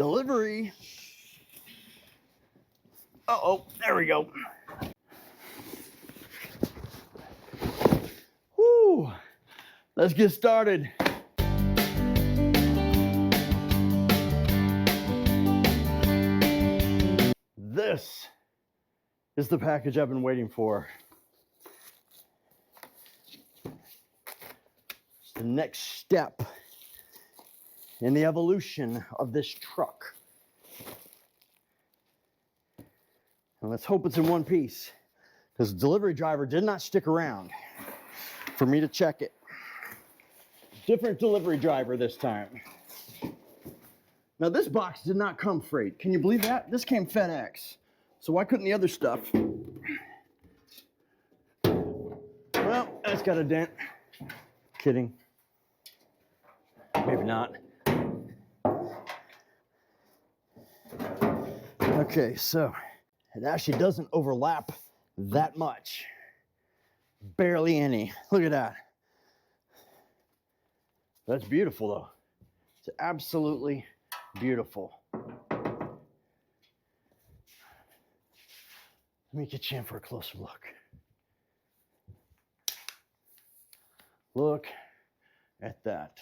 Delivery. Uh-oh, there we go. Woo! Let's get started. This is the package I've been waiting for. It's the next step in the evolution of this truck. And let's hope it's in one piece, because the delivery driver did not stick around for me to check it. Different delivery driver this time. Now this box did not come freight. Can you believe that? This came FedEx. So why couldn't the other stuff? Well, that's got a dent. Kidding. Maybe not. Okay, so it actually doesn't overlap that much. Barely any. Look at that. That's beautiful though. It's absolutely beautiful. Let me get you in for a closer look. Look at that.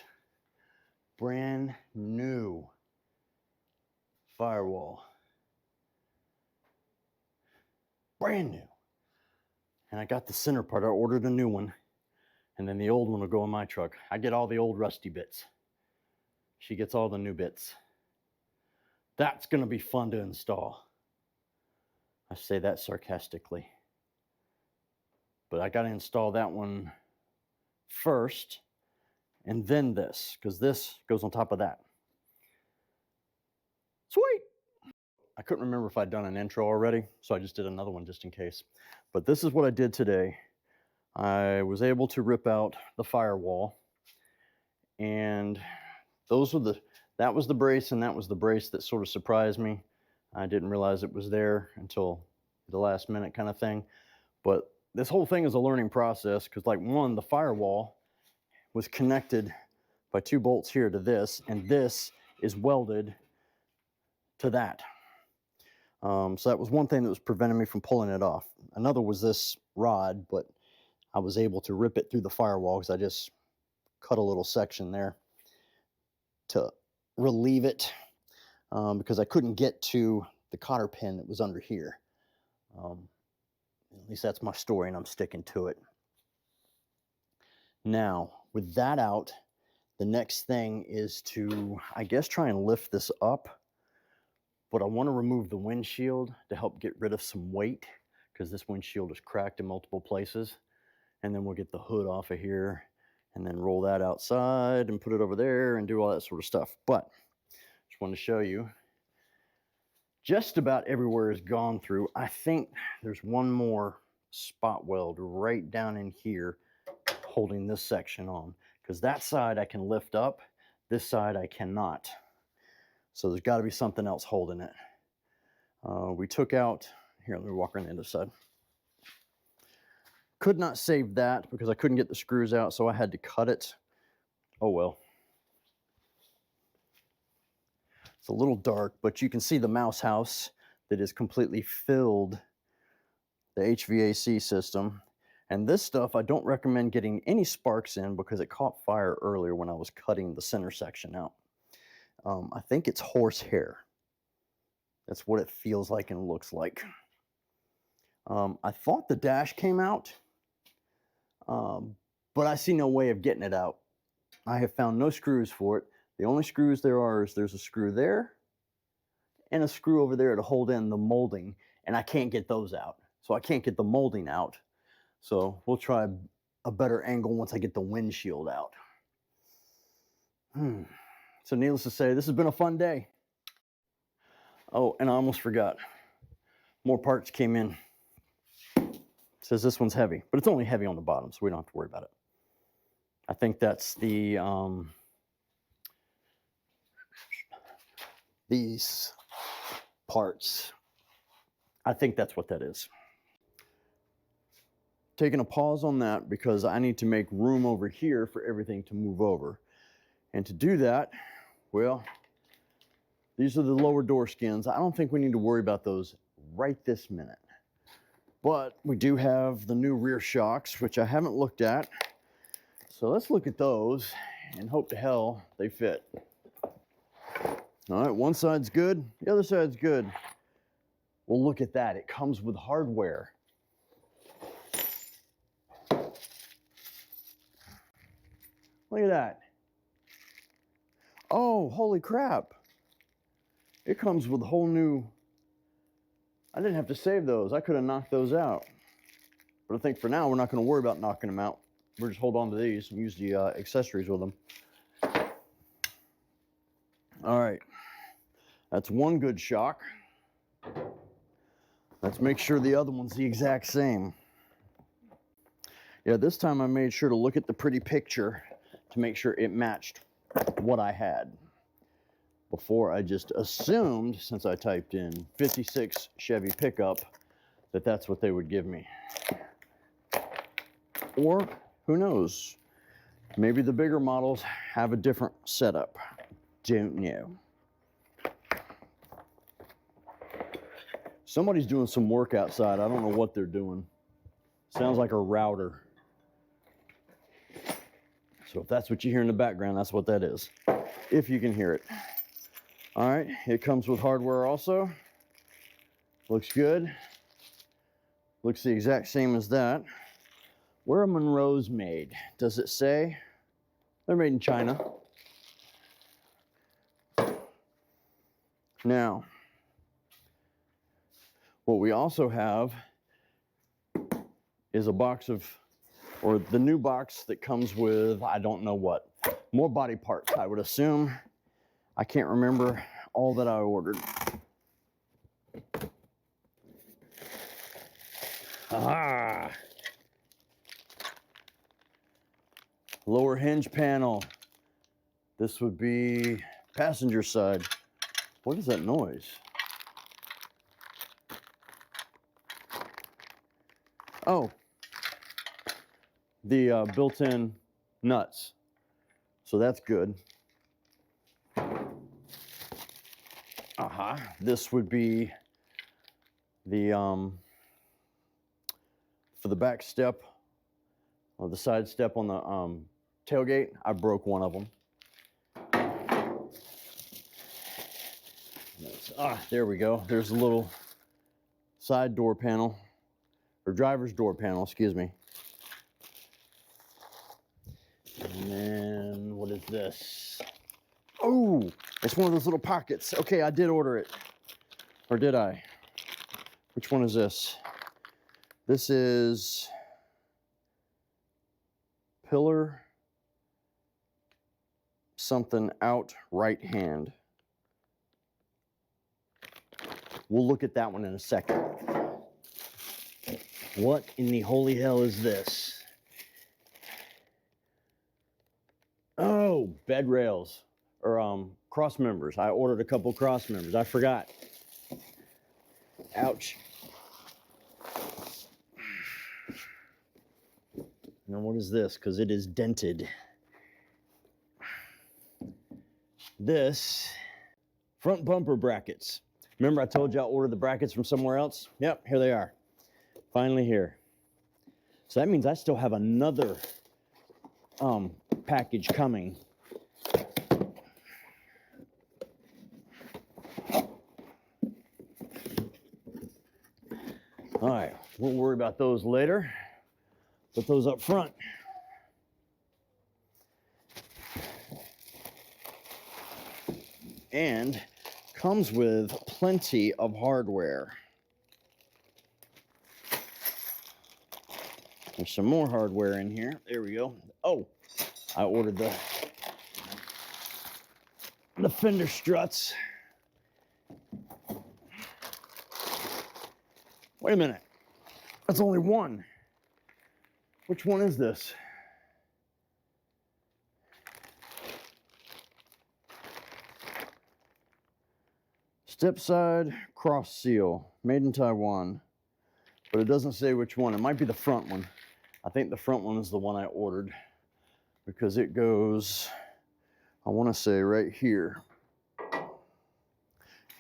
Brand new firewall. Brand new. And I got the center part. I ordered a new one. And then the old one will go in my truck. I get all the old rusty bits. She gets all the new bits. That's going to be fun to install. I say that sarcastically. But I got to install that one first, and then this, because this goes on top of that. Sweet! I couldn't remember if I'd done an intro already, so I just did another one just in case. But this is what I did today. I was able to rip out the firewall, and that was the brace, and that was the brace that sort of surprised me. I didn't realize it was there until the last minute kind of thing. But this whole thing is a learning process, because like the firewall was connected by 2 bolts here to this, and this is welded to that. So that was one thing that was preventing me from pulling it off. Another was this rod, but I was able to rip it through the firewall because I just cut a little section there to relieve it, because I couldn't get to the cotter pin that was under here. At least that's my story, and I'm sticking to it. Now, with that out, the next thing is to, I guess, try and lift this up. But I want to remove the windshield to help get rid of some weight, because this windshield is cracked in multiple places. And then we'll get the hood off of here and then roll that outside and put it over there and do all that sort of stuff. But just wanted to show you, just about everywhere is gone through. I think there's one more spot weld right down in here holding this section on, because that side I can lift up, this side I cannot. So there's got to be something else holding it. We took out, here, let me walk around the other side. Could not save that because I couldn't get the screws out, so I had to cut it. Oh well. It's a little dark, but you can see the mouse house that is completely filled the HVAC system. And this stuff, I don't recommend getting any sparks in because it caught fire earlier when I was cutting the center section out. I think it's horsehair. That's what it feels like and looks like. I thought the dash came out, but I see no way of getting it out. I have found no screws for it. The only screws there are is there's a screw there and a screw over there to hold in the molding, and I can't get those out. So I can't get the molding out. So we'll try a better angle once I get the windshield out. So needless to say, this has been a fun day. Oh, and I almost forgot. More parts came in. It says this one's heavy, but it's only heavy on the bottom, so we don't have to worry about it. I think that's the, these parts. I think that's what that is. Taking a pause on that because I need to make room over here for everything to move over. And to do that, well, These are the lower door skins. I don't think we need to worry about those right this minute. But we do have the new rear shocks, which I haven't looked at. So let's look at those and hope to hell they fit. All right, one side's good, the other side's good. Well, look at that. It comes with hardware. Look at that. Oh, holy crap. It comes with a whole new... I didn't have to save those. I could have knocked those out. But I think for now, we're not going to worry about knocking them out. We'll just hold on to these and use the accessories with them. All right. That's one good shock. Let's make sure the other one's the exact same. Yeah, this time I made sure to look at the pretty picture to make sure it matched what I had. Before I just assumed, since I typed in 56 Chevy pickup, that that's what they would give me. Or, who knows, maybe the bigger models have a different setup. Don't know. Somebody's doing some work outside. I don't know what they're doing. Sounds like a router. So if that's what you hear in the background, that's what that is. If you can hear it. All right, it comes with hardware also. Looks good. Looks the exact same as that. Where are Monroe's made? Does it say? They're made in China. Now, what we also have is a box of, or the new box that comes with, I don't know what, more body parts, I would assume. I can't remember all that I ordered. Ah! Lower hinge panel. This would be passenger side. What is that noise? Oh, the built-in nuts. So that's good. This would be the for the back step or the side step on the tailgate. I broke one of them. There we go. There's a little side door panel, or driver's door panel, excuse me. And then what is this? Oh, it's one of those little pockets. Okay, I did order it. Or did I? Which one is this? This is pillar something out right hand. We'll look at that one in a second. What in the holy hell is this? Oh, bed rails, or cross members. I ordered a couple cross members. I forgot. Ouch. Now what is this? Because it is dented. This, front bumper brackets. Remember I told you I ordered the brackets from somewhere else? Yep, here they are. Finally here. So that means I still have another package coming. All right, we'll worry about those later. Put those up front. And comes with plenty of hardware. There's some more hardware in here. There we go. Oh, I ordered the fender struts. Wait a minute. That's only one. Which one is this? Step side cross seal, made in Taiwan. But it doesn't say which one. It might be the front one. I think the front one is the one I ordered because it goes, I want to say right here.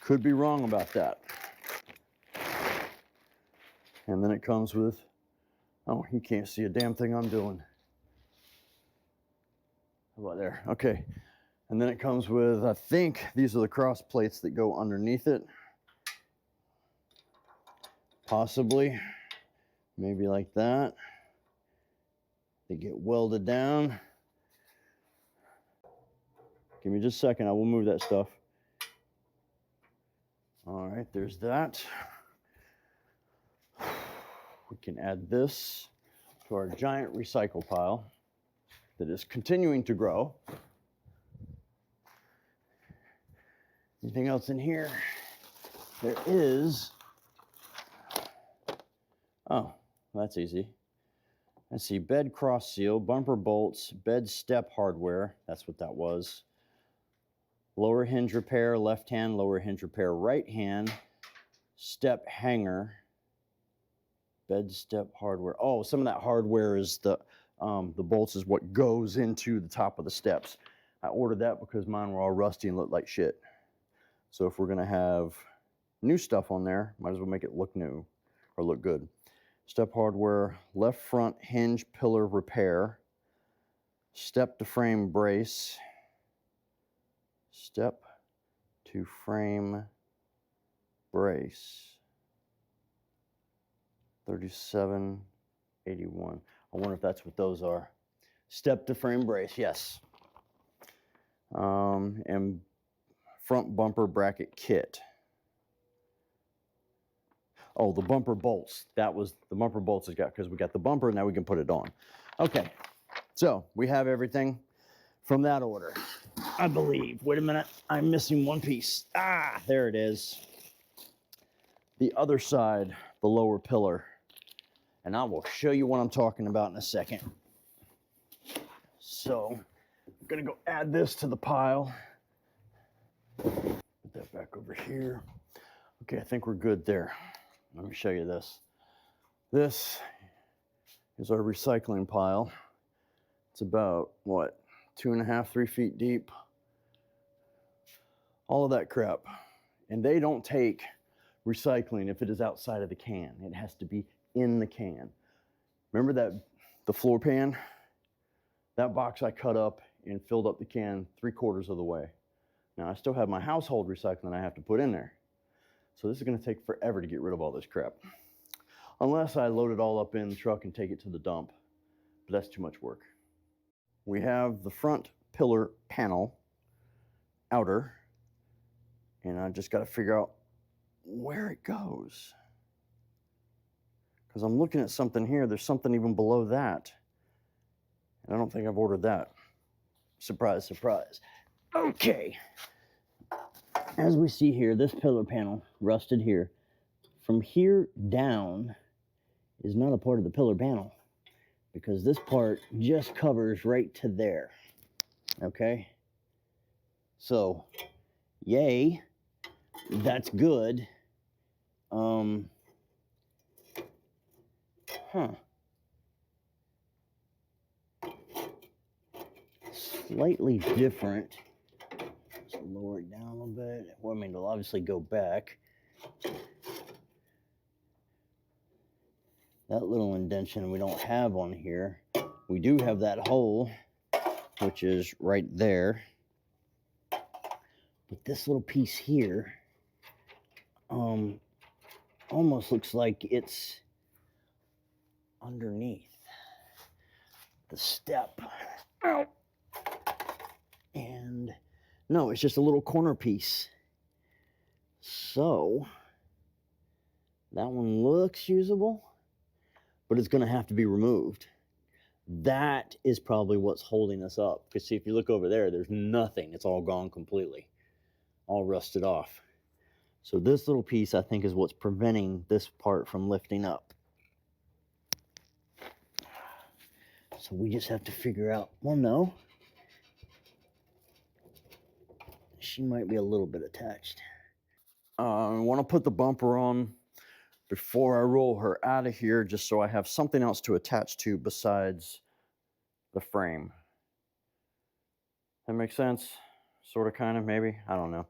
Could be wrong about that. And then it comes with, oh, you can't see a damn thing I'm doing. How about there? Okay. And then it comes with, I think these are the cross plates that go underneath it. Possibly. Maybe like that. They get welded down. Give me just a second. I will move that stuff. All right, there's that. We can add this to our giant recycle pile that is continuing to grow. Anything else in here? There is. Oh, that's easy. Let's see, bed cross seal, bumper bolts, bed step hardware. That's what that was. Lower hinge repair, left hand, lower hinge repair, right hand, step hanger, bed step hardware. Oh, some of that hardware is the bolts is what goes into the top of the steps. I ordered that because mine were all rusty and looked like shit. So if we're gonna have new stuff on there, might as well make it look new or look good. Step hardware, left front hinge pillar repair, step to frame brace, step to frame brace, 3781. I wonder if that's what those are. Step to frame brace, yes. And front bumper bracket kit. Oh, the bumper bolts. That was the bumper bolts has got, because we got the bumper, now we can put it on. Okay, so we have everything from that order, I believe. Wait a minute, I'm missing one piece. Ah, there it is. The other side, the lower pillar. And I will show you what I'm talking about in a second. So, I'm gonna go add this to the pile. Put that back over here. Okay, I think we're good there. Let me show you this. This is our recycling pile. It's about, what, 2.5, 3 feet deep. All of that crap. And they don't take recycling if it is outside of the can. It has to be in the can. Remember that, the floor pan? That box I cut up and filled up the can 3/4 of the way. Now I still have my household recycling I have to put in there. So this is gonna take forever to get rid of all this crap. Unless I load it all up in the truck and take it to the dump, but that's too much work. We have the front pillar panel, outer, and I just gotta figure out where it goes. Because I'm looking at something here, there's something even below that. And I don't think I've ordered that. Surprise, surprise. Okay. As we see here, this pillar panel, rusted here, from here down is not a part of the pillar panel because this part just covers right to there. Okay? So, yay, that's good. Slightly different. Let's lower it down a little bit. Well, I mean, it'll obviously go back. That little indentation we don't have on here. We do have that hole, which is right there. But this little piece here, almost looks like it's underneath the step. Ow. And no, it's just a little corner piece. So that one looks usable, but it's gonna have to be removed. That is probably what's holding us up. Because see, if you look over there, there's nothing. It's all gone completely, all rusted off. So this little piece, I think, is what's preventing this part from lifting up. So we just have to figure out, well, no. She might be a little bit attached. I want to put the bumper on before I roll her out of here, just so I have something else to attach to besides the frame. That makes sense? Sort of, kind of, maybe? I don't know.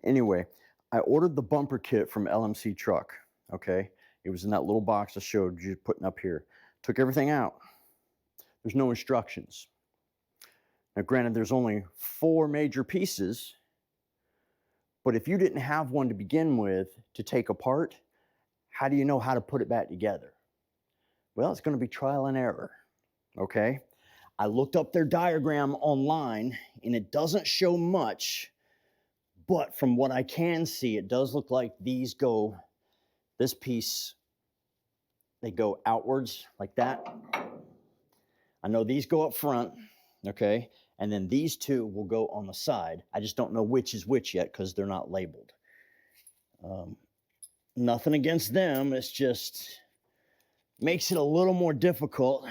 Anyway, I ordered the bumper kit from LMC Truck, okay? It was in that little box I showed you putting up here. Took everything out. There's no instructions. Now, granted, there's only 4 major pieces, but if you didn't have one to begin with to take apart, how do you know how to put it back together? Well, it's going to be trial and error, okay? I looked up their diagram online, and it doesn't show much, but from what I can see, it does look like these go, this piece, they go outwards like that. I know these go up front, okay? And then these 2 will go on the side. I just don't know which is which yet because they're not labeled. Nothing against them. It's just makes it a little more difficult.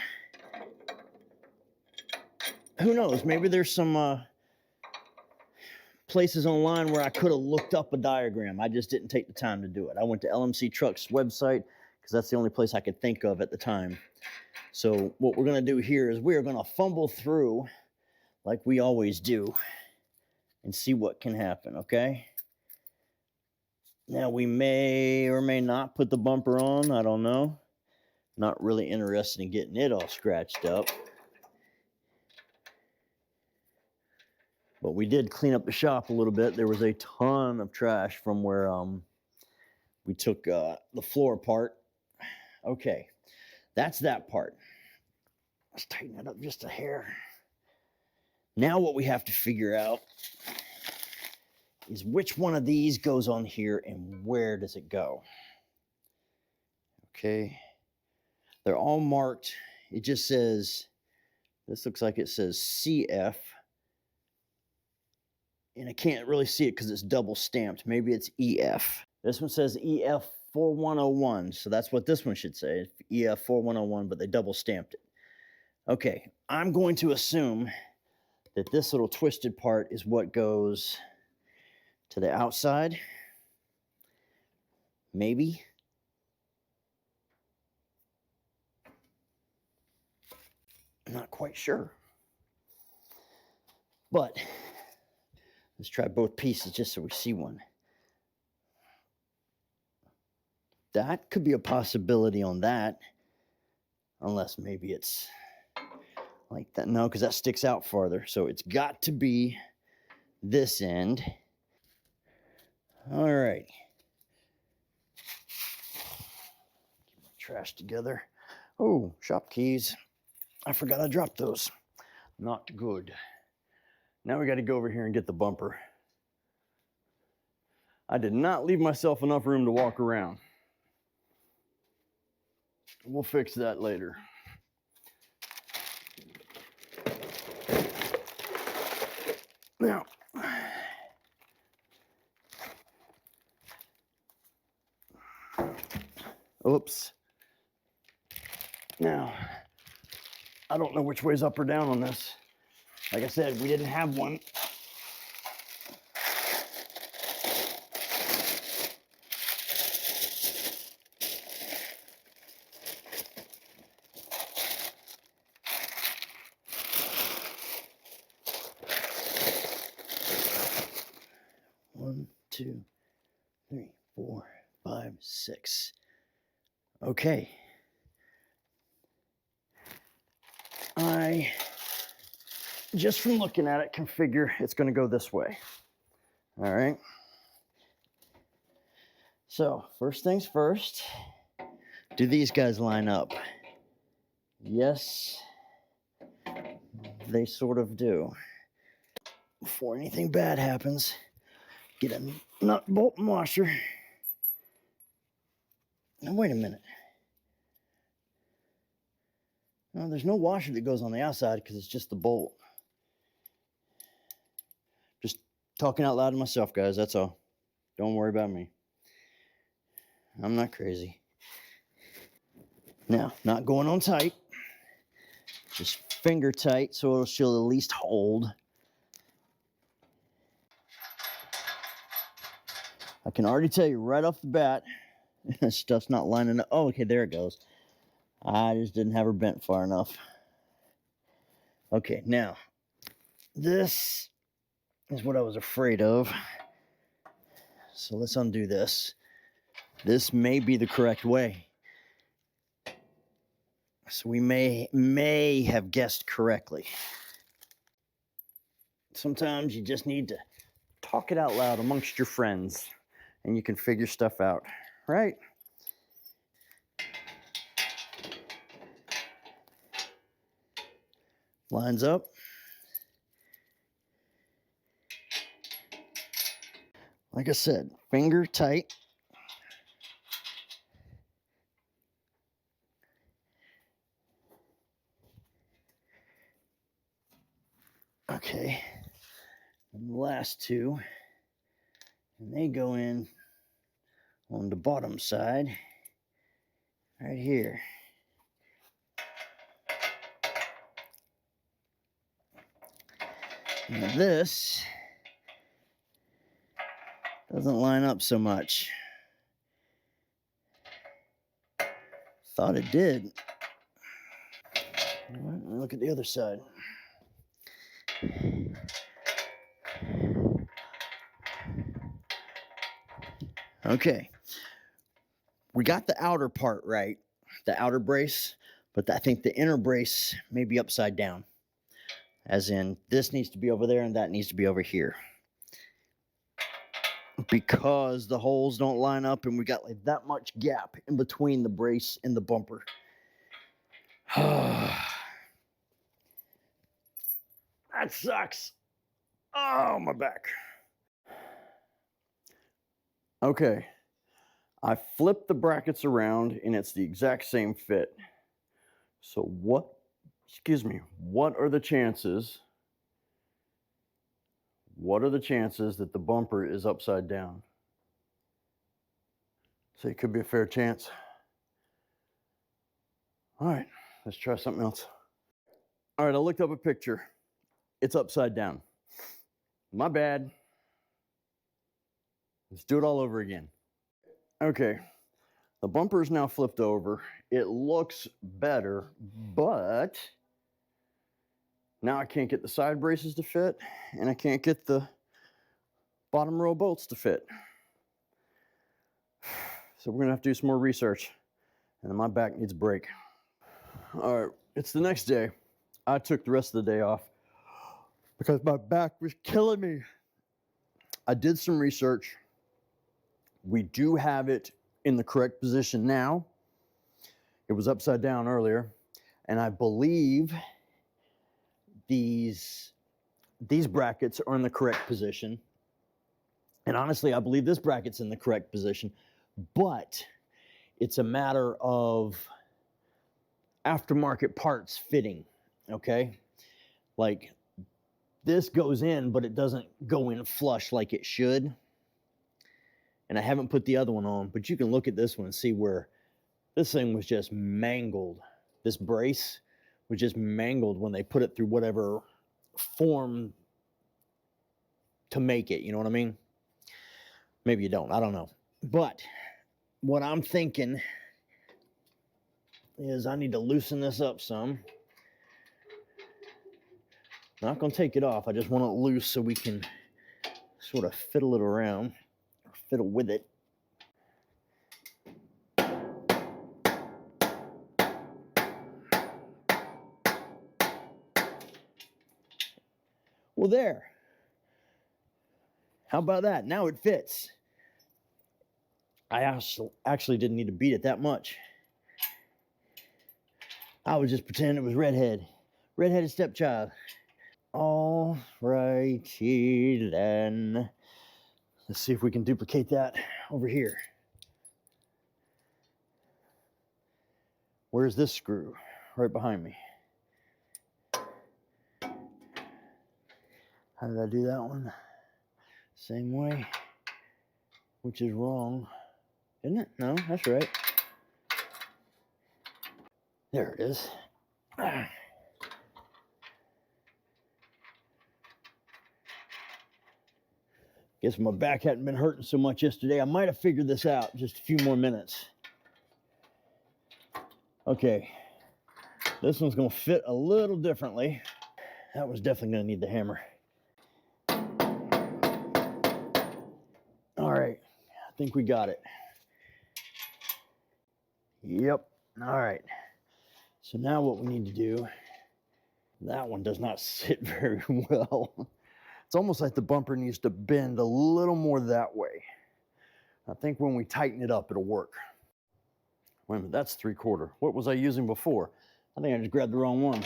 Who knows? Maybe there's some places online where I could have looked up a diagram. I just didn't take the time to do it. I went to LMC Truck's website because that's the only place I could think of at the time. So what we're going to do here is we're going to fumble through like we always do and see what can happen, okay? Now, we may or may not put the bumper on. I don't know. Not really interested in getting it all scratched up. But we did clean up the shop a little bit. There was a ton of trash from where we took the floor apart. Okay, that's that part. Let's tighten it up just a hair. Now what we have to figure out is which one of these goes on here and where does it go. Okay, they're all marked. It just says, this looks like it says CF. And I can't really see it because it's double stamped. Maybe it's EF. This one says EF 4101. So that's what this one should say, EF 4101, but they double stamped it. Okay, I'm going to assume that this little twisted part is what goes to the outside. Maybe. I'm not quite sure. But let's try both pieces just so we see one. That could be a possibility on that. Unless maybe it's like that. No, because that sticks out farther. So it's got to be this end. All right. Get my trash together. Oh, shop keys. I forgot I dropped those. Not good. Now we got to go over here and get the bumper. I did not leave myself enough room to walk around. We'll fix that later. Now, oops. Now, I don't know which way's up or down on this. Like I said, we didn't have one. One, two, three, 4, 5, 6. Okay. I, just from looking at it, can figure it's going to go this way. All right. So, first things first, do these guys line up? Yes, they sort of do. Before anything bad happens, get a nut, bolt, and washer. Now, wait a minute. No, there's no washer that goes on the outside because it's just the bolt. Just talking out loud to myself, guys, that's all. Don't worry about me. I'm not crazy. Now, not going on tight. Just finger tight so she'll at least hold. I can already tell you right off the bat, this stuff's not lining up. Oh, okay, there it goes. I just didn't have her bent far enough. Okay, now, this is what I was afraid of. So let's undo this. This may be the correct way. So we may have guessed correctly. Sometimes you just need to talk it out loud amongst your friends and you can figure stuff out, right? Lines up. Like I said, finger tight. Okay. And the last two, and they go in on the bottom side, right here. Now this doesn't line up so much. Thought it did. All right, look at the other side. Okay. We got the outer part right, the outer brace, but I think the inner brace may be upside down. As in, this needs to be over there and that needs to be over here. Because the holes don't line up and we got like that much gap in between the brace and the bumper. That sucks. Oh, my back. Okay. I flipped the brackets around and it's the exact same fit. So what are the chances? What are the chances that the bumper is upside down? So it could be a fair chance. All right, let's try something else. All right, I looked up a picture. It's upside down. My bad. Let's do it all over again. Okay, the bumper is now flipped over. It looks better, but now I can't get the side braces to fit, and I can't get the bottom row bolts to fit. So we're gonna have to do some more research, and then my back needs a break. All right, it's the next day. I took the rest of the day off because my back was killing me. I did some research. We do have it in the correct position now. It was upside down earlier, and I believe these brackets are in the correct position. And honestly, I believe this bracket's in the correct position, but it's a matter of aftermarket parts fitting, okay? Like, this goes in, but it doesn't go in flush like it should. And I haven't put the other one on, but you can look at this one and see where this thing was just mangled. This brace was just mangled when they put it through whatever form to make it, you know what I mean? Maybe you don't, I don't know. But what I'm thinking is I need to loosen this up some. Not gonna take it off, I just want it loose so we can sort of fiddle it around, or fiddle with it. Well, there. How about that? Now it fits. I actually didn't need to beat it that much. I was just pretending it was redheaded stepchild. All righty then. Let's see if we can duplicate that over here. Where's this screw? Right behind me. How did I do that one? Same way, which is wrong, isn't it? No, that's right. There it is. Guess my back hadn't been hurting so much yesterday. I might have figured this out. Just a few more minutes. Okay, this one's gonna fit a little differently. That one's definitely gonna need the hammer. All right, I think we got it. Yep. All right. So now what we need to do, that one does not sit very well. It's almost like the bumper needs to bend a little more that way. I think when we tighten it up, it'll work. Wait a minute, that's 3/4. What was I using before? I think I just grabbed the wrong one.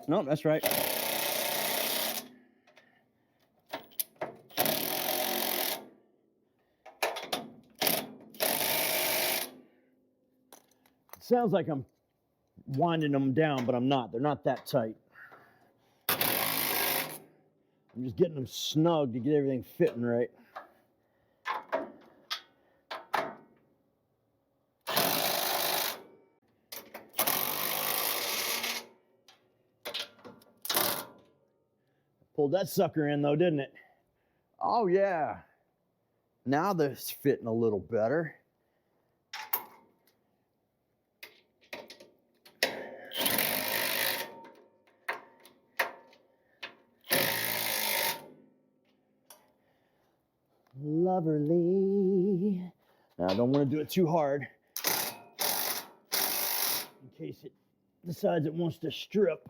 No, that's right. It sounds like I'm winding them down, but I'm not. They're not that tight. I'm just getting them snug to get everything fitting right. Pulled that sucker in though, didn't it? Oh yeah. Now this fitting a little better. Loverly. Now I don't want to do it too hard in case it decides it wants to strip.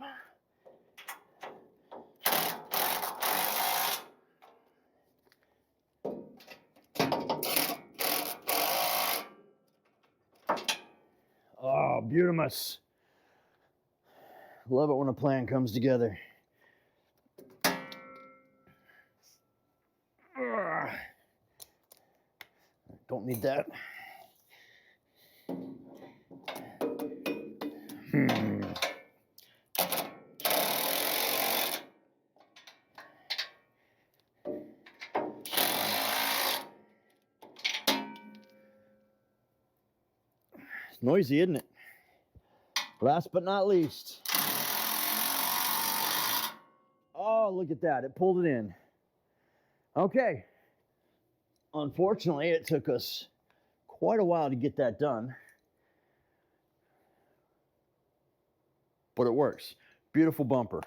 Oh, beautimous. Love it when a plan comes together. Don't need that. It's noisy, isn't it? Last but not least. Oh, look at that. It pulled it in. Okay. Unfortunately, it took us quite a while to get that done. But it works. Beautiful bumper.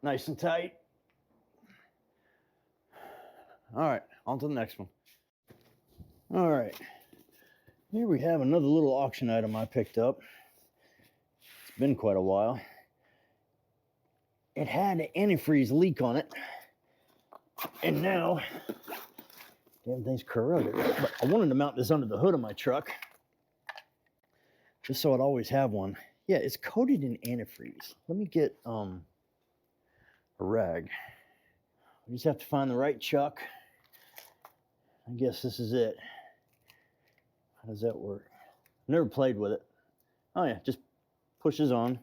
Nice and tight. All right, on to the next one. All right. Here we have another little auction item I picked up. It's been quite a while. It had an antifreeze leak on it. And now, everything's corroded. But I wanted to mount this under the hood of my truck, just so I'd always have one. Yeah, it's coated in antifreeze. Let me get a rag. We just have to find the right chuck. I guess this is it. How does that work? Never played with it. Oh yeah, just pushes on.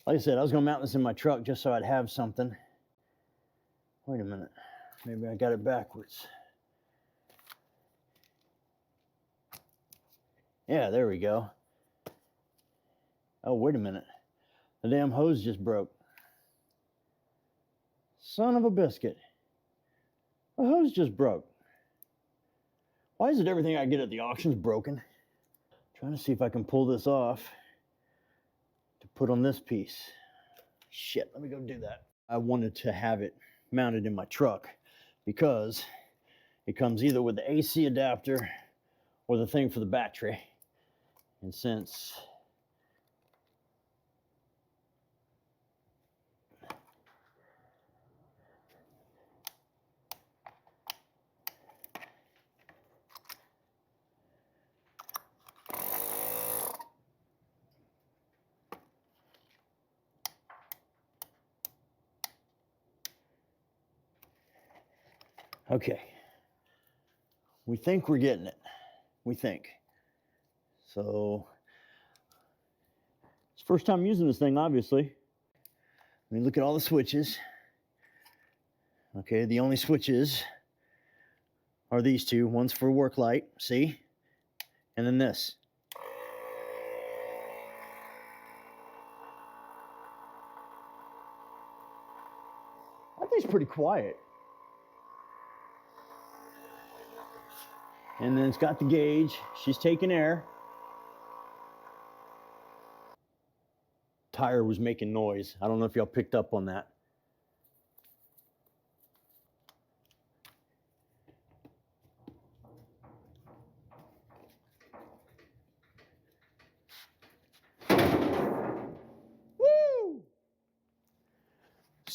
Like I said, I was gonna mount this in my truck just so I'd have something. Wait a minute, maybe I got it backwards. Yeah, there we go. Oh, wait a minute. The damn hose just broke. Son of a biscuit. The hose just broke. Why is it everything I get at the auction's broken? Trying to see if I can pull this off to put on this piece. Shit, let me go do that. I wanted to have it mounted in my truck because it comes either with the AC adapter or the thing for the battery. And since okay, we think we're getting it. We think. So, it's first time using this thing, obviously. Let me look at all the switches. Okay, the only switches are these two. One's for work light, see? And then this. That thing's pretty quiet. And then it's got the gauge. She's taking air. Tire was making noise. I don't know if y'all picked up on that.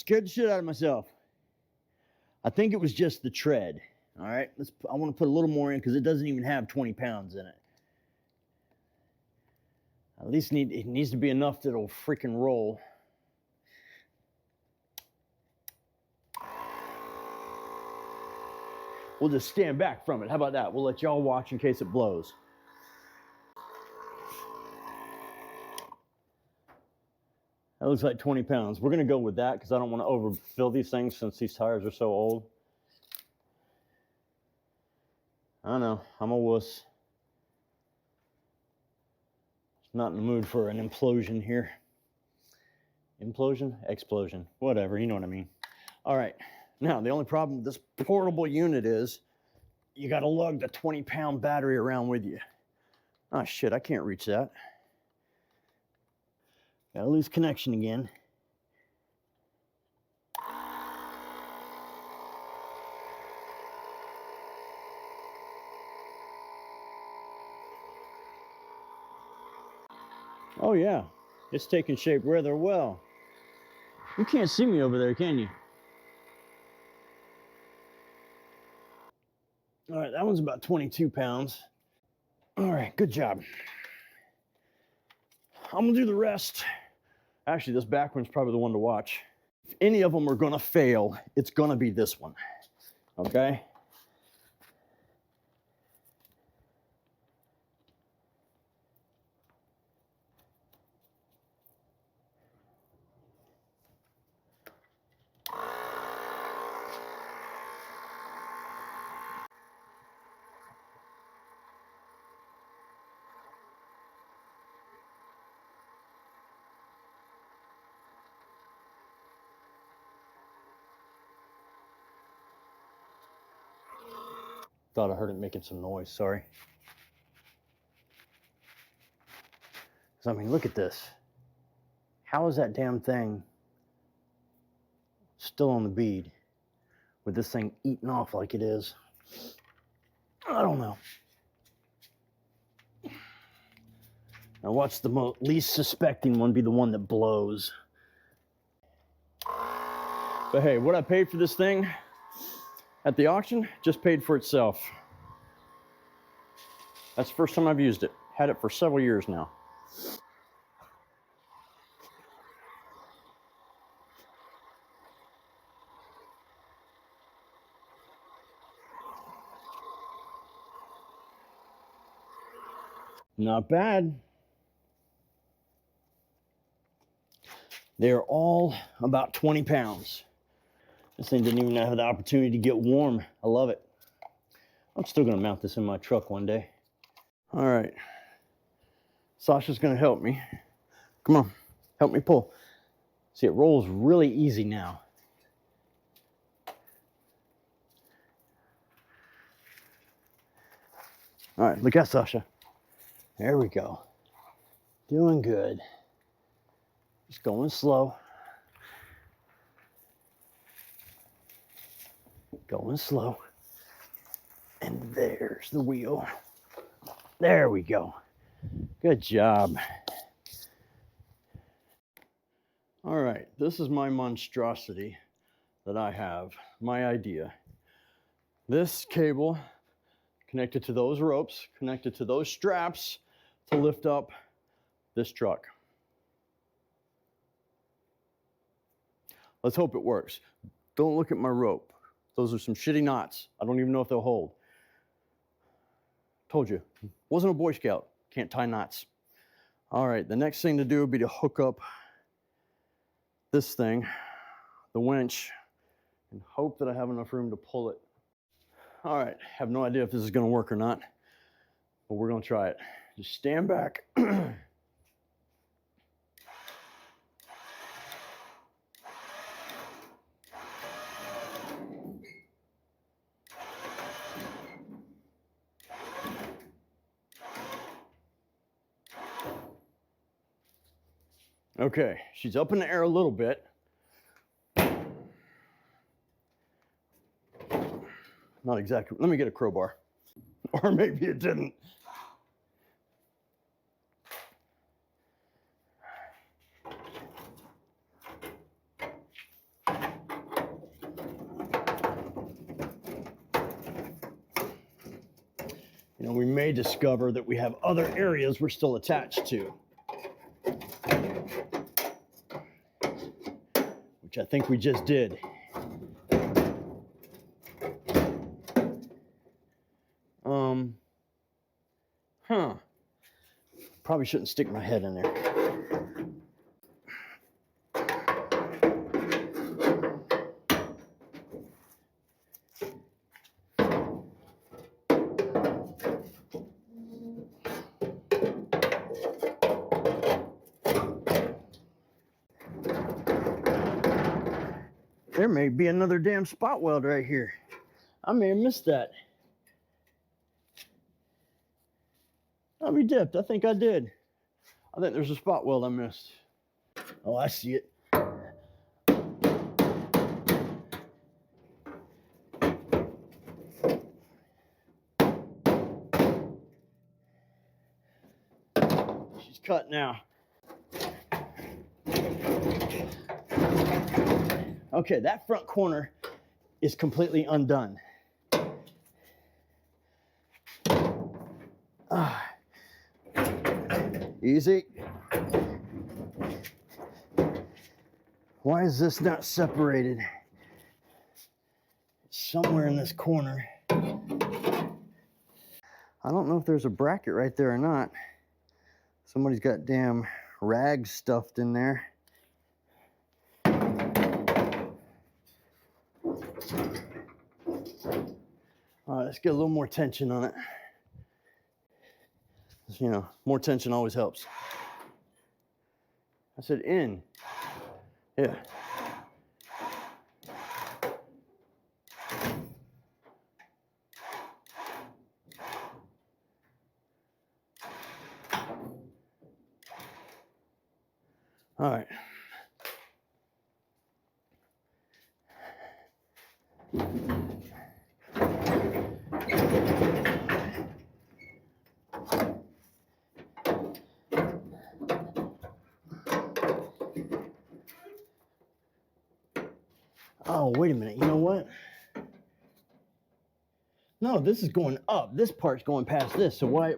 Scared the shit out of myself. I think it was just the tread. All right, I want to put a little more in because it doesn't even have 20 pounds in it. At least it needs to be enough that it'll freaking roll. We'll just stand back from it. How about that? We'll let y'all watch in case it blows. That looks like 20 pounds. We're going to go with that because I don't want to overfill these things since these tires are so old. I know, I'm a wuss. Not in the mood for an implosion here. Implosion? Explosion. Whatever, you know what I mean. All right. Now, the only problem with this portable unit is you got to lug the 20-pound battery around with you. Oh, shit, I can't reach that. Gotta lose connection again. Oh, yeah. It's taking shape rather well. You can't see me over there, can you? All right, that one's about 22 pounds. All right, good job. I'm gonna do the rest. Actually, this back one's probably the one to watch. If any of them are gonna fail, it's gonna be this one, okay? Thought I heard it making some noise, sorry. So, I mean, look at this. How is that damn thing still on the bead with this thing eating off like it is? I don't know. Now watch the least suspecting one be the one that blows. But hey, what I paid for this thing at the auction just paid for itself. That's the first time I've used it. Had it for several years now. Not bad. They're all about 20 pounds. This thing didn't even have the opportunity to get warm. I love it. I'm still gonna mount this in my truck one day. All right. Sasha's gonna help me. Come on, help me pull. See, it rolls really easy now. All right, look at Sasha. There we go. Doing good. Just going slow. Going slow. And there's the wheel. There we go. Good job. All right, this is my monstrosity that I have, my idea. This cable connected to those ropes, connected to those straps to lift up this truck. Let's hope it works. Don't look at my rope. Those are some shitty knots. I don't even know if they'll hold. Told you, wasn't a Boy Scout. Can't tie knots. All right, the next thing to do would be to hook up this thing, the winch, and hope that I have enough room to pull it. All right, have no idea if this is gonna work or not, but we're gonna try it. Just stand back. Okay, she's up in the air a little bit. Not exactly. Let me get a crowbar. Or maybe it didn't. you know, we may discover that we have other areas we're still attached to, which I think we just did. Probably shouldn't stick my head in there. There may be another damn spot weld right here. I may have missed that. I'll be dipped. I think I did. I think there's a spot weld I missed. Oh, I see it. She's cut now. Okay, that front corner is completely undone. Easy. Why is this not separated? It's somewhere in this corner. I don't know if there's a bracket right there or not. Somebody's got damn rags stuffed in there. All right, let's get a little more tension on it. You know, more tension always helps. I said in. Yeah. All right. Oh, wait a minute. You know what? No, this is going up. This part's going past this. So why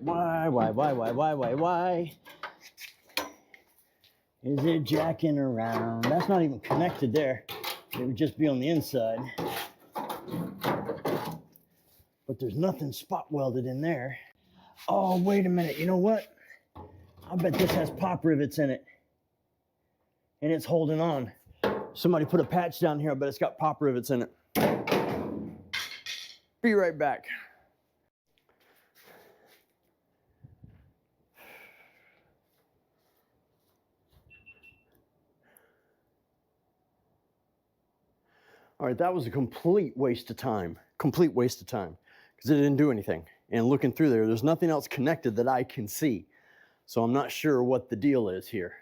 is it jacking around? That's not even connected there. It would just be on the inside. But there's nothing spot welded in there. Oh, wait a minute. You know what? I bet this has pop rivets in it. And it's holding on. Somebody put a patch down here, but it's got pop rivets in it. Be right back. All right, that was a complete waste of time. Complete waste of time, because it didn't do anything. And looking through there, there's nothing else connected that I can see. So I'm not sure what the deal is here.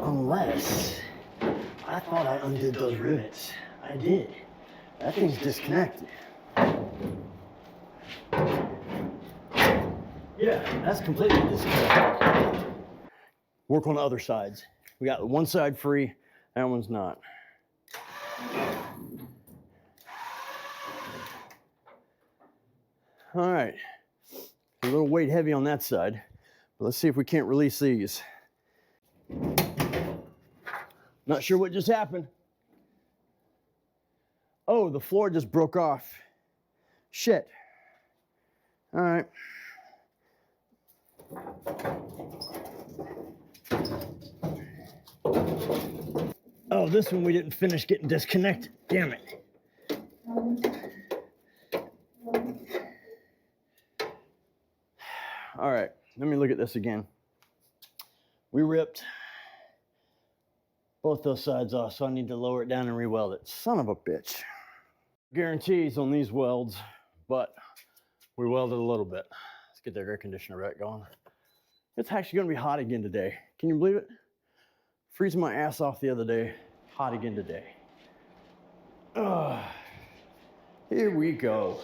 Unless I thought I undid those rivets. I did. That thing's disconnected. Yeah, that's completely disconnected. Work on the other sides. We got one side free, that one's not. All right, a little weight heavy on that side, but let's see if we can't release these. Not sure what just happened. Oh, the floor just broke off. Shit. All right. Oh, this one we didn't finish getting disconnected. Damn it. All right, let me look at this again. We ripped both those sides off, so I need to lower it down and re-weld it. Son of a bitch. Guarantees on these welds, but we welded a little bit. Let's get that air conditioner back going. It's actually gonna be hot again today. Can you believe it? Freezing my ass off the other day, hot again today. Here we go.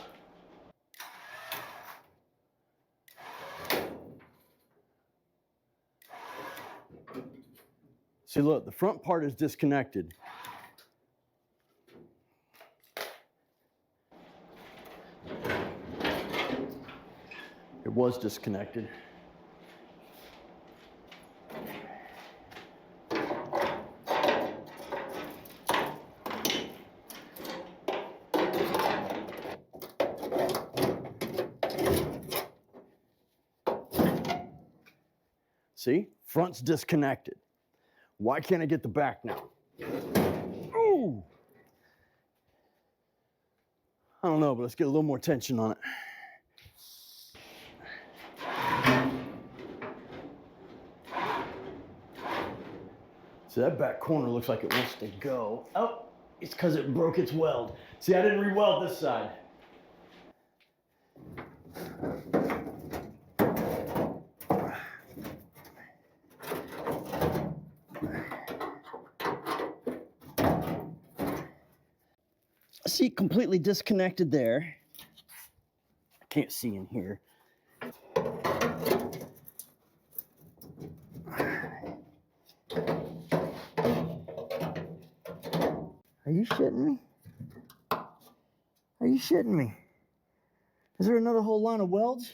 See, look, the front part is disconnected. It was disconnected. See, front's disconnected. Why can't I get the back now? Ooh! I don't know, but let's get a little more tension on it. See, that back corner looks like it wants to go. Oh, it's because it broke its weld. See, I didn't re-weld this side. See, completely disconnected there. I can't see in here. Are you shitting me? Are you shitting me? Is there another whole line of welds?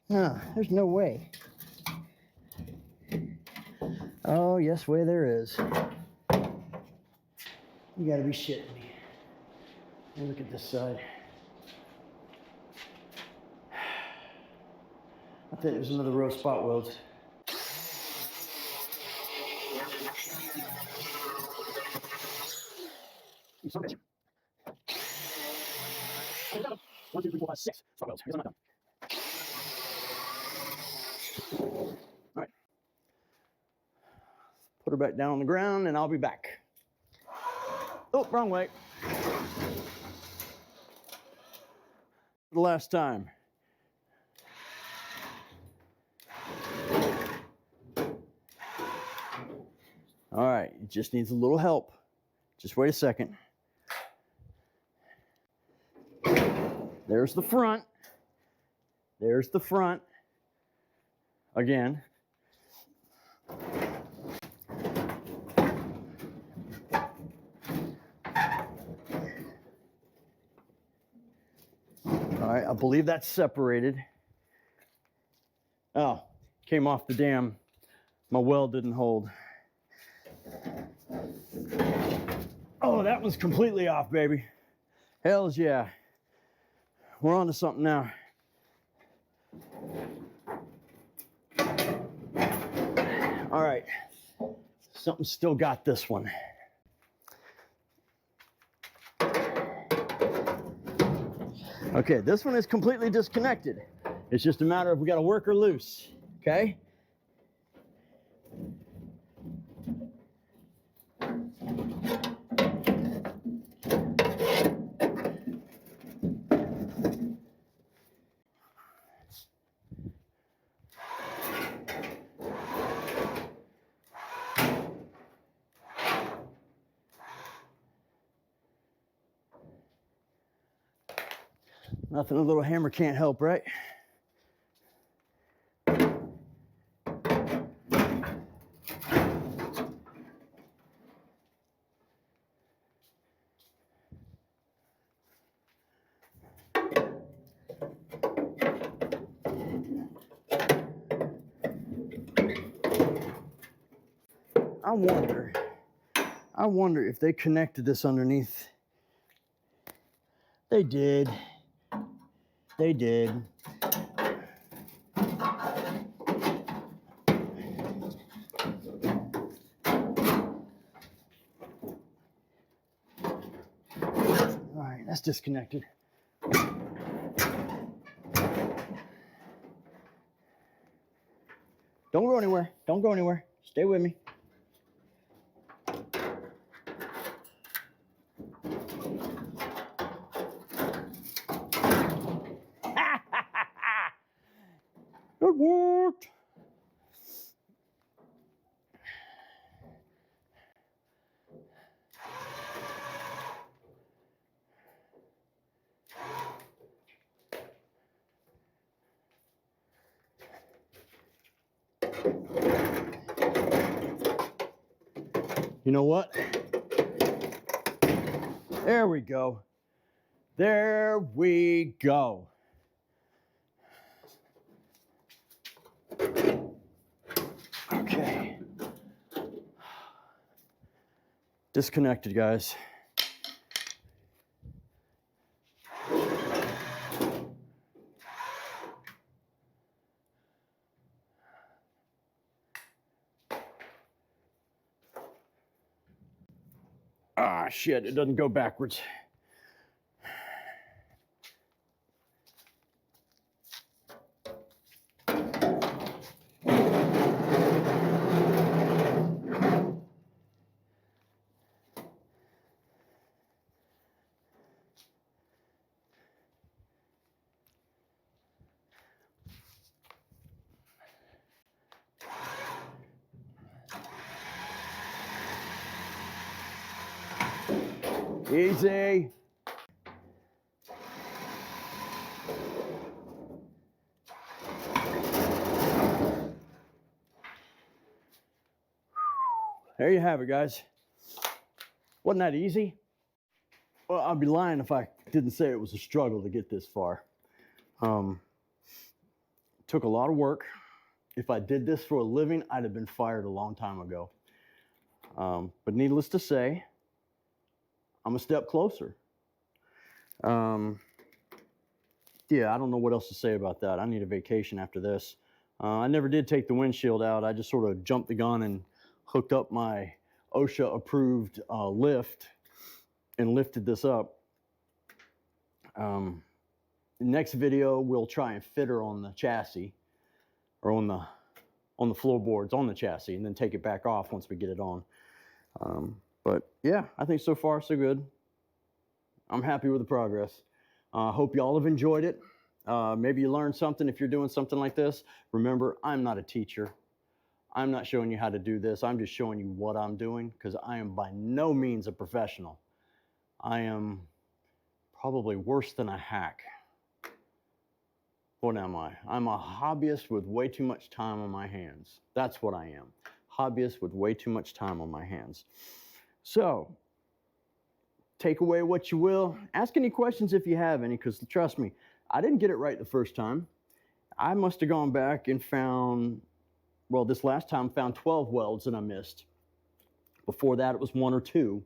No, there's no way. Oh, yes, way there is. You gotta be shitting me. Let me look at this side. I think there's another row of spot welds. Son of a bitch. 1, 2, 3, 4, 5, 6 spot welds. Here's another. All right. Put her back down on the ground and I'll be back. Oh, wrong way. The last time. All right, it just needs a little help. Just wait a second. There's the front. There's the front. Again. All right, I believe that's separated. Oh, came off the dam. My weld didn't hold. Oh, that one's completely off, baby. Hells yeah. We're on to something now. All right. Something's still got this one. Okay, this one is completely disconnected. It's just a matter of we got to work her loose, okay? Nothing a little hammer can't help, right? I wonder if they connected this underneath. They did. They did. All right, that's disconnected. Don't go anywhere. Don't go anywhere. Stay with me. It worked. You know what? There we go. There we go. Okay. Disconnected, guys. Ah, shit, it doesn't go backwards. Easy. There you have it, guys. Wasn't that easy? Well, I'd be lying if I didn't say it was a struggle to get this far. Took a lot of work. If I did this for a living, I'd have been fired a long time ago. But needless to say, I'm a step closer. Yeah, I don't know what else to say about that. I need a vacation after this. I never did take the windshield out. I just sort of jumped the gun and hooked up my OSHA-approved lift and lifted this up. The next video, we'll try and fit her on the chassis or on the floorboards on the chassis, and then take it back off once we get it on. But yeah, I think so far so good. I'm happy with the progress. Hope y'all have enjoyed it. Maybe you learned something if you're doing something like this. Remember, I'm not a teacher. I'm not showing you how to do this. I'm just showing you what I'm doing, because I am by no means a professional. I am probably worse than a hack. What am I? I'm a hobbyist with way too much time on my hands. That's what I am. Hobbyist with way too much time on my hands. So, take away what you will. Ask any questions if you have any, because trust me, I didn't get it right the first time. I must have gone back and found, well, this last time found 12 welds that I missed. Before that, it was 1 or 2.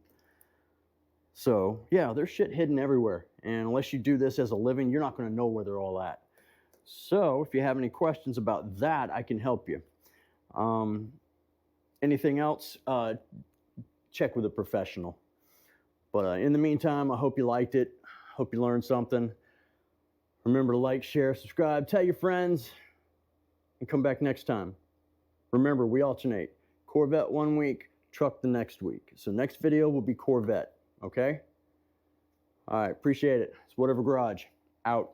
So, yeah, there's shit hidden everywhere. And unless you do this as a living, you're not going to know where they're all at. So, if you have any questions about that, I can help you. Anything else, check with a professional. But in the meantime, I hope you liked it. Hope you learned something. Remember to like, share, subscribe, tell your friends, and come back next time. Remember, we alternate. Corvette 1 week, truck the next week. So next video will be Corvette, okay? All right, appreciate it. It's Whatever Garage, out.